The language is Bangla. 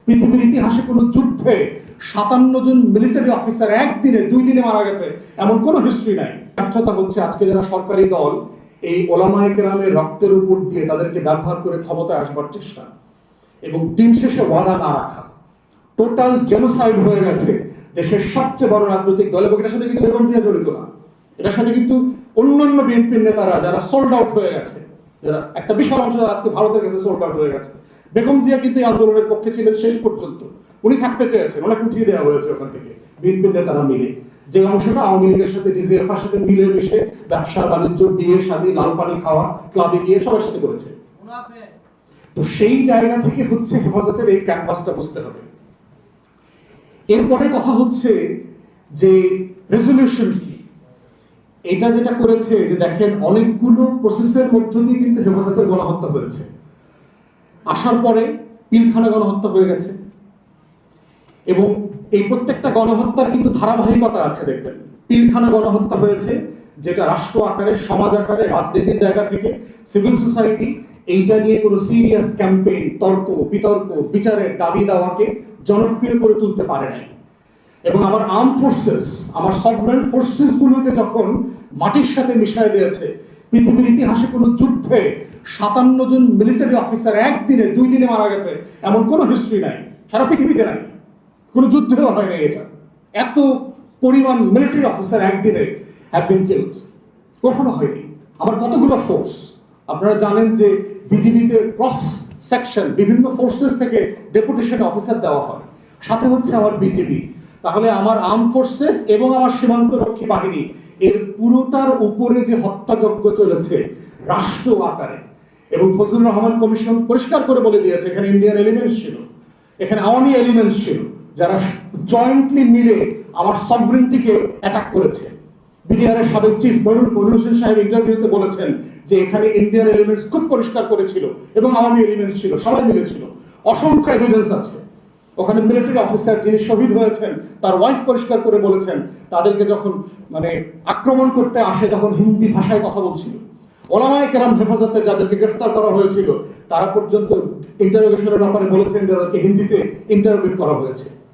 পৃথিবীর ইতিহাসে কোনো যুদ্ধে 57 জন মিলিটারি অফিসার একদিনে 2 দিনে মারা গেছে এমন কোনো হিস্ট্রি নাই। ব্যর্থতা হচ্ছে আজকে যারা সরকারি দল এই ওলামায়ে কেরামের রক্তের উপর দিয়ে তাদেরকে ব্যবহার করে ক্ষমতায় আসবার চেষ্টা এবং দিন শেষে ওয়াদা না রাখা। টোটাল জেনোসাইড হয়ে গেছে দেশের সবচেয়ে বড় রাজনৈতিক দল, এবং এটার সাথে কিন্তু বেগম জিয়া জড়িত না, এটার সাথে কিন্তু অন্যান্য বিএনপির নেতারা যারা সোল্ড আউট হয়ে গেছে, যারা একটা বিশাল অংশ যারা আজকে ভারতের কাছে সোল্ড আউট হয়ে গেছে। বেগম জিয়া কিন্তু এই আন্দোলনের পক্ষে ছিলেন শেষ পর্যন্ত, উনি থাকতে চেয়েছেন, ওনাকে উঠিয়ে দেওয়া হয়েছে ওখান থেকে বিএনপির নেতারা মিলে। যে অংশটা আওয়ামী লীগের সাথে ডিজিএফআর সাথে মিলে মিশে ব্যবসা বাণিজ্য, বিয়ে শাদী, লাল পানি খাওয়া, ক্লাবে গিয়ে সবার সাথে করেছে। তো সেই জায়গা থেকে হচ্ছে হেফাজতের এই ক্যানভাসটা বুঝতে হবে। এরপরে কথা হচ্ছে যে রেজলিউশন কি, এটা যেটা করেছে যে দেখেন অনেকগুলো প্রসেসের মধ্য দিয়ে কিন্তু হেফাজতের গণহত্যা হয়েছে। আসার পরে পিলখানা গণহত্যা হয়ে গেছে, এবং এই প্রত্যেকটা গণহত্যার কিন্তু ধারাবাহিকতা আছে। দেখবেন পিলখানা গণহত্যা হয়েছে যেটা রাষ্ট্র আকারে, সমাজ আকারে, রাজনীতির জায়গা থেকে সিভিল সোসাইটি এইটা নিয়ে কোনো সিরিয়াস ক্যাম্পেইন, তর্ক বিতর্ক, বিচারের দাবি দাওয়াকে জনপ্রিয় করে তুলতে পারে নাই। এবং আমার আর্ম ফোর্সেস, আমার সভরেন ফোর্সেস গুলোকে যখন মাটির সাথে মিশায় দিয়েছে, পৃথিবীর ইতিহাসে কোনো যুদ্ধে 57 জন মিলিটারি অফিসার একদিনে 2 দিনে মারা গেছে এমন কোনো হিস্ট্রি নাই, সারা পৃথিবীতে নাই, কোনো যুদ্ধেও হয় নাই। এটা এত পরিমাণ মিলিটারি অফিসার একদিনে হ্যাভ বিন কিলড কখনো হয়নি। আমার কতগুলো ফোর্স, আপনারা জানেন যে বিজিবিতে ক্রস সেকশন বিভিন্ন ফোর্সেস থেকে ডেপুটেশন অফিসার দেওয়া হয়, সাথে হচ্ছে আমার বিজিবি। তাহলে আমার আর্ম ফোর্সেস এবং আমার সীমান্তরক্ষী বাহিনী এর পুরোটার উপরে যে হত্যাযজ্ঞ চলেছে রাষ্ট্র আকারে। এবং ফজলুর রহমান কমিশন পরিষ্কার করে বলে দিয়েছে এখানে ইন্ডিয়ান এলিমেন্টস ছিল, এখানে আওয়ামী এলিমেন্টস ছিল, যারা জয়েন্টলি মিলে আমার সভরেন্টিকে অ্যাটাক করেছে। বিডিআরের সাবেক চিফ মনিরুল হোসেন সাহেব ইন্টারভিউতে বলেছেন যে এখানে ইন্ডিয়ান এলিমেন্টস খুব পরিষ্কার করেছিল এবং আওয়ামী এলিমেন্টস ছিল, সবাই মিলেছিল। অসংখ্য এভিডেন্স আছে। ওখানে মিলিটারি অফিসার যিনি শহীদ হয়েছেন তার ওয়াইফ পরিষ্কার করে বলেছেন তাদেরকে যখন আক্রমণ করতে আসে তখন হিন্দি ভাষায় কথা বলছিল। ওলামায়ে কেরাম হেফাজতে যাদেরকে গ্রেফতার করা হয়েছিল তারা পর্যন্ত ইন্টারোগেশনের ব্যাপারে বলেছেন যাদেরকে হিন্দিতে ইন্টারোগেট করা হয়েছে।